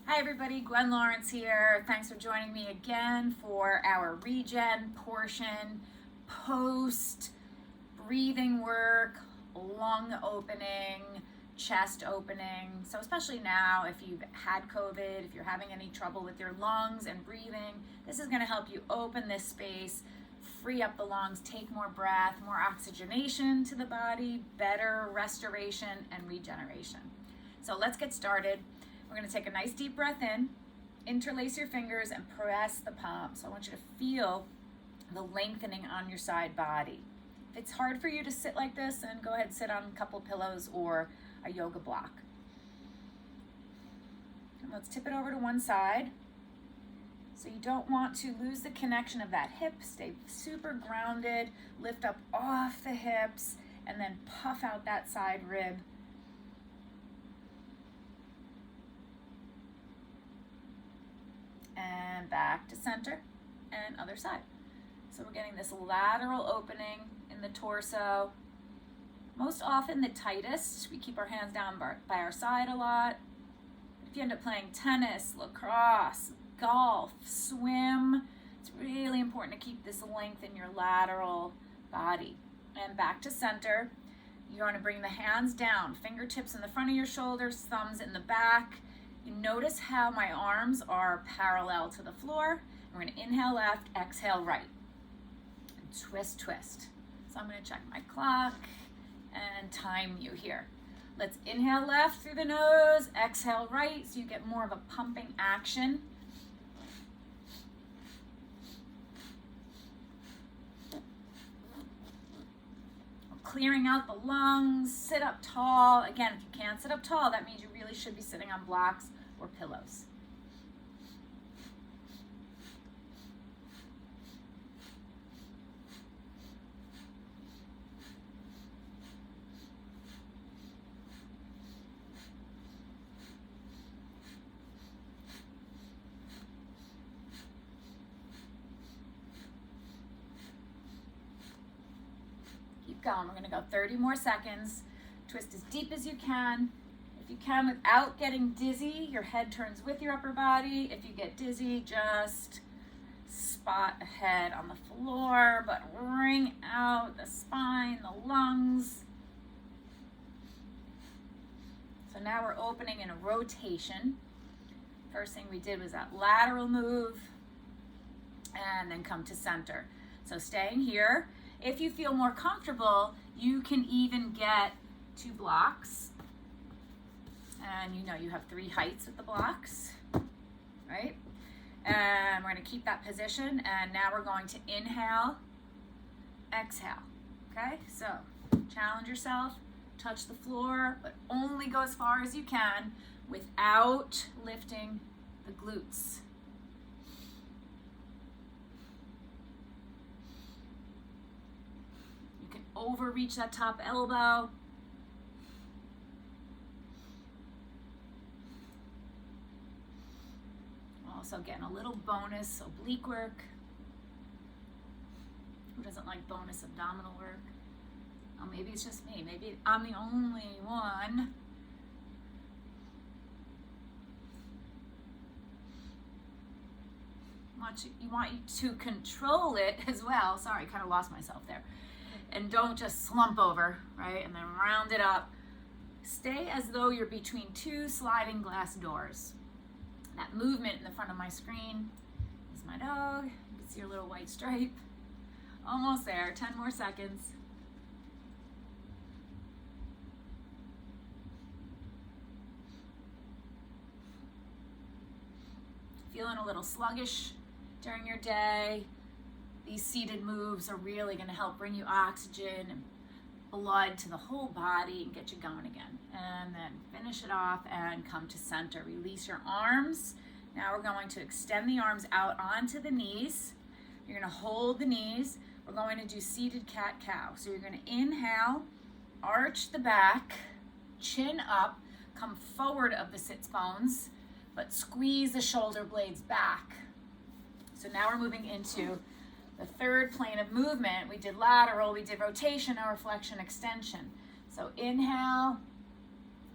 Hi everybody, Gwen Lawrence here. Thanks for joining me again for our Regen portion, post breathing work, lung opening, chest opening. So especially now, if you've had COVID, if you're having any trouble with your lungs and breathing, this is going to help you open this space, free up the lungs, take more breath, more oxygenation to the body, better restoration and regeneration. So let's get started. We're going to take a nice deep breath in, interlace your fingers and press the palms. So I want you to feel the lengthening on your side body. If it's hard for you to sit like this, then go ahead and sit on a couple pillows or a yoga block. And let's tip it over to one side. So you don't want to lose the connection of that hip. Stay super grounded, lift up off the hips, and then puff out that side rib. And back to center and other side. So we're getting this lateral opening in the torso. Most often the tightest. We keep our hands down by our side a lot. If you end up playing tennis, lacrosse, golf, swim, it's really important to keep this length in your lateral body. And back to center. You're going to bring the hands down, fingertips in the front of your shoulders, thumbs in the back. You notice how my arms are parallel to the floor. We're going to inhale left, exhale right. And twist, twist. So I'm going to check my clock and time you here. Let's inhale left through the nose, exhale right, so you get more of a pumping action. Clearing out the lungs, sit up tall. Again, if you can't sit up tall, that means you really should be sitting on blocks or pillows. Keep going. We're going to go 30 more seconds. Twist as deep as you can. If you can without getting dizzy, your head turns with your upper body. If you get dizzy, just spot a head on the floor, but wring out the spine, the lungs. So now we're opening in a rotation. First thing we did was that lateral move and then come to center. So staying here. If you feel more comfortable, you can even get 2 blocks. And you know you have 3 heights with the blocks, right? And we're going to keep that position. And now we're going to inhale, exhale, okay? So challenge yourself, touch the floor, but only go as far as you can without lifting the glutes. You can overreach that top elbow. Also getting a little bonus oblique work. Who doesn't like bonus abdominal work? Oh, maybe it's just me. Maybe I'm the only one. You want you to control it as well. Sorry, kind of lost myself there. And don't just slump over, right? And then round it up. Stay as though you're between 2 sliding glass doors. That movement in the front of my screen is my dog. You can see your little white stripe. Almost there, 10 more seconds. Feeling a little sluggish during your day, these seated moves are really going to help bring you oxygen and blood to the whole body and get you going again. And then finish it off and come to center. Release your arms. Now we're going to extend the arms out onto the knees. You're going to hold the knees. We're going to do seated cat-cow. So you're going to inhale, arch the back, chin up, come forward of the sits bones, but squeeze the shoulder blades back. So now we're moving into the third plane of movement. We did lateral, we did rotation, or flexion extension. So inhale,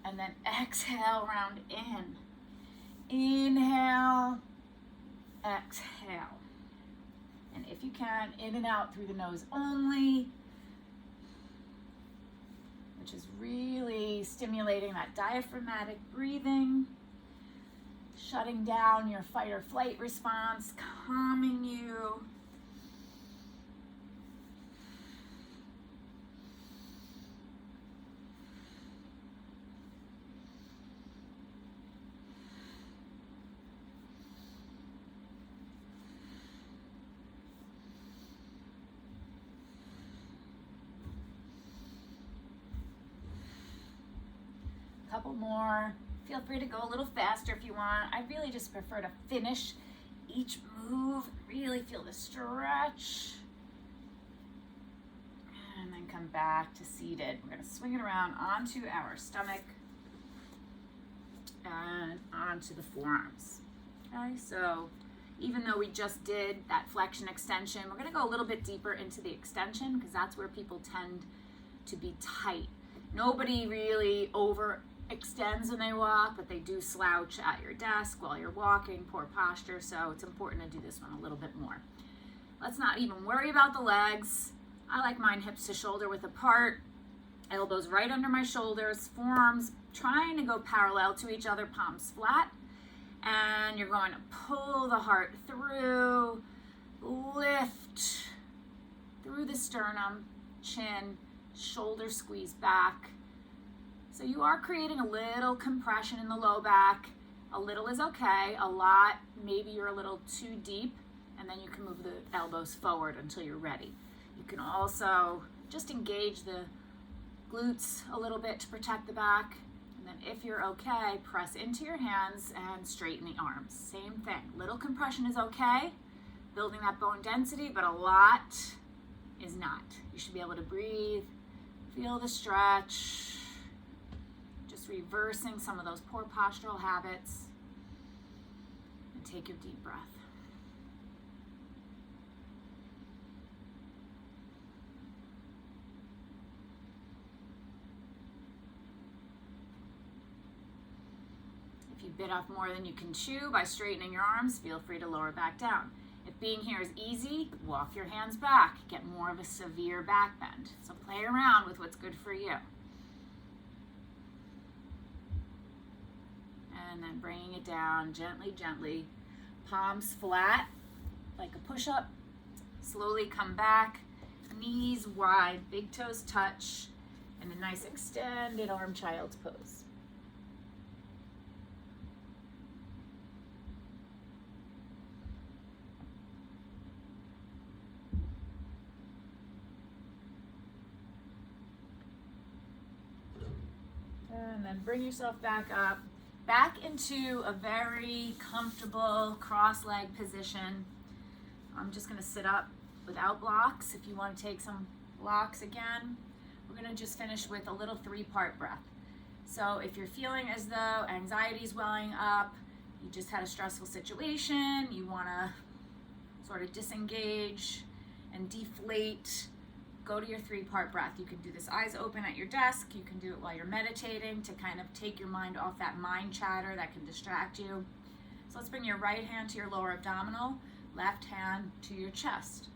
and then exhale, round in. Inhale, exhale. And if you can, in and out through the nose only, which is really stimulating that diaphragmatic breathing, shutting down your fight or flight response, calming you. Couple more. Feel free to go a little faster if you want. I really just prefer to finish each move. Really feel the stretch. And then come back to seated. We're going to swing it around onto our stomach and onto the forearms. Okay, so even though we just did that flexion extension, we're going to go a little bit deeper into the extension because that's where people tend to be tight. Nobody really extends when they walk, but they do slouch at your desk while you're walking, poor posture, so it's important to do this one a little bit more. Let's not even worry about the legs. I like mine hips to shoulder width apart, elbows right under my shoulders, forearms trying to go parallel to each other, palms flat, and you're going to pull the heart through, lift through the sternum, chin, shoulder squeeze back. So you are creating a little compression in the low back. A little is okay. A lot, maybe you're a little too deep, and then you can move the elbows forward until you're ready. You can also just engage the glutes a little bit to protect the back. And then if you're okay, press into your hands and straighten the arms. Same thing. Little compression is okay, building that bone density, but a lot is not. You should be able to breathe, feel the stretch. Reversing some of those poor postural habits, and take your deep breath. If you bit off more than you can chew by straightening your arms, feel free to lower back down. If being here is easy, walk your hands back, get more of a severe back bend. So play around with what's good for you. And then bringing it down gently, gently. Palms flat, like a push-up. Slowly come back, knees wide, big toes touch, and a nice extended arm child's pose. And then bring yourself back up. Back into a very comfortable cross-leg position. I'm just going to sit up without blocks. If you want to take some blocks again, we're going to just finish with a little 3-part breath. So if you're feeling as though anxiety is welling up, you just had a stressful situation, you want to sort of disengage and deflate, go to your 3-part breath. You can do this eyes open at your desk. You can do it while you're meditating to kind of take your mind off that mind chatter that can distract you. So let's bring your right hand to your lower abdominal, left hand to your chest.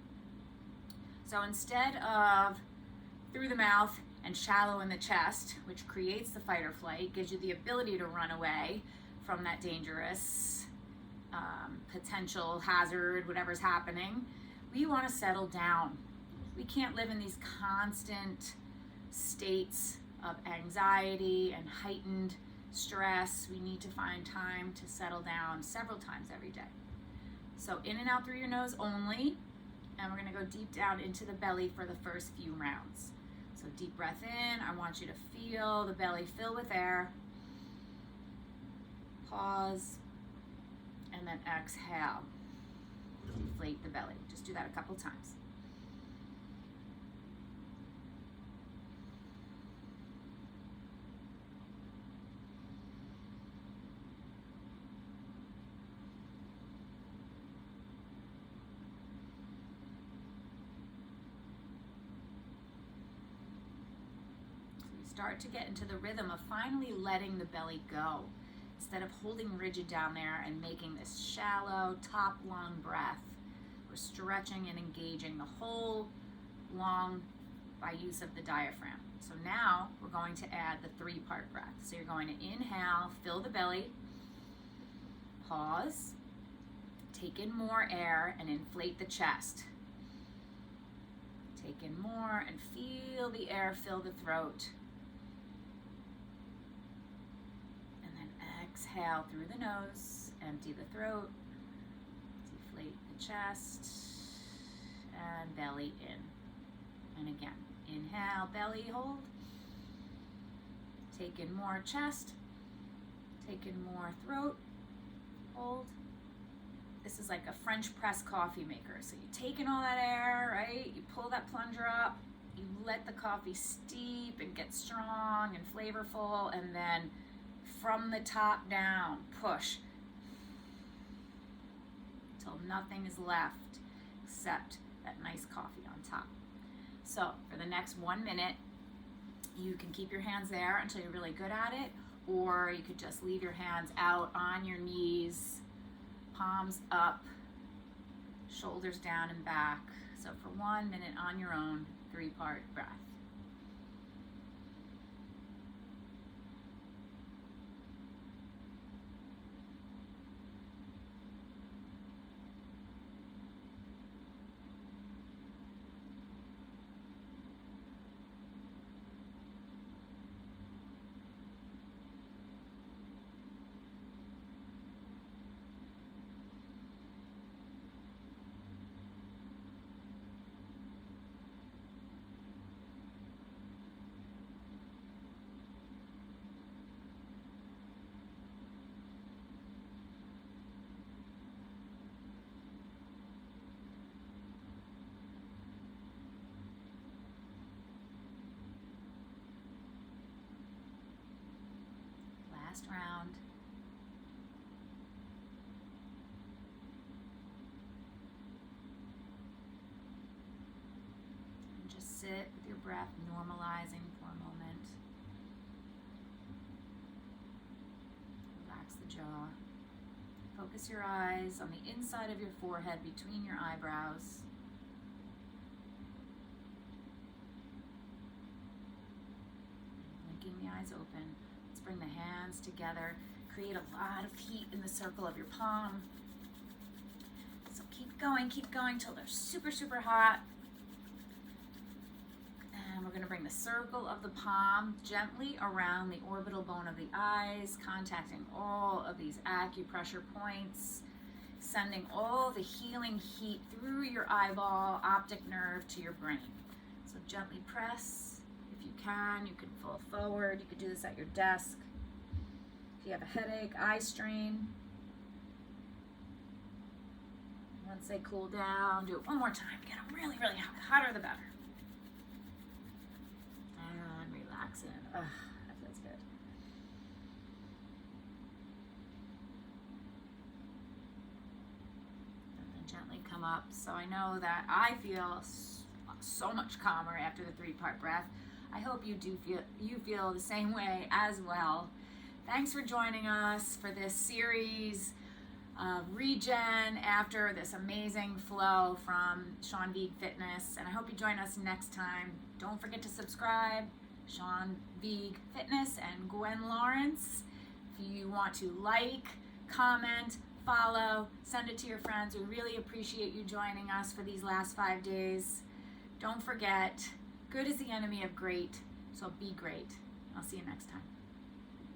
So instead of through the mouth and shallow in the chest, which creates the fight or flight, gives you the ability to run away from that dangerous potential hazard, whatever's happening, we want to settle down. We can't live in these constant states of anxiety and heightened stress. We need to find time to settle down several times every day. So in and out through your nose only, and we're going to go deep down into the belly for the first few rounds. So deep breath in. I want you to feel the belly fill with air. Pause, and then exhale. Deflate the belly. Just do that a couple times. Start to get into the rhythm of finally letting the belly go. Instead of holding rigid down there and making this shallow top lung breath, we're stretching and engaging the whole lung by use of the diaphragm. So now we're going to add the 3-part breath. So you're going to inhale, fill the belly, pause, take in more air and inflate the chest. Take in more and feel the air fill the throat. And then exhale through the nose, empty the throat, deflate the chest, and belly in. And again, inhale, belly hold. Take in more chest, take in more throat, hold. This is like a French press coffee maker. So you take in all that air, right? You pull that plunger up, you let the coffee steep and get strong and flavorful, and then from the top down, push until nothing is left except that nice coffee on top. So for the next 1 minute, you can keep your hands there until you're really good at it, or you could just leave your hands out on your knees, palms up, shoulders down and back. So for 1 minute on your own, 3-part breath. Last round. And just sit with your breath normalizing for a moment. Relax the jaw. Focus your eyes on the inside of your forehead between your eyebrows. Blinking the eyes open. Bring the hands together, create a lot of heat in the circle of your palm. So keep going till they're super, super hot. And we're gonna bring the circle of the palm gently around the orbital bone of the eyes, contacting all of these acupressure points, sending all the healing heat through your eyeball, optic nerve to your brain. So gently press. If you can fall forward. You could do this at your desk. If you have a headache, eye strain, once they cool down, do it one more time. Get them really, really hot. The hotter the better. And relax in. That feels good. And then gently come up. So I know that I feel so much calmer after the 3-part breath. I hope you feel the same way as well. Thanks for joining us for this series of Regen after this amazing flow from Sean Vigue Fitness. And I hope you join us next time. Don't forget to subscribe, Sean Vigue Fitness and Gwen Lawrence. If you want to like, comment, follow, send it to your friends. We really appreciate you joining us for these last 5 days. Don't forget, good is the enemy of great, so be great. I'll see you next time.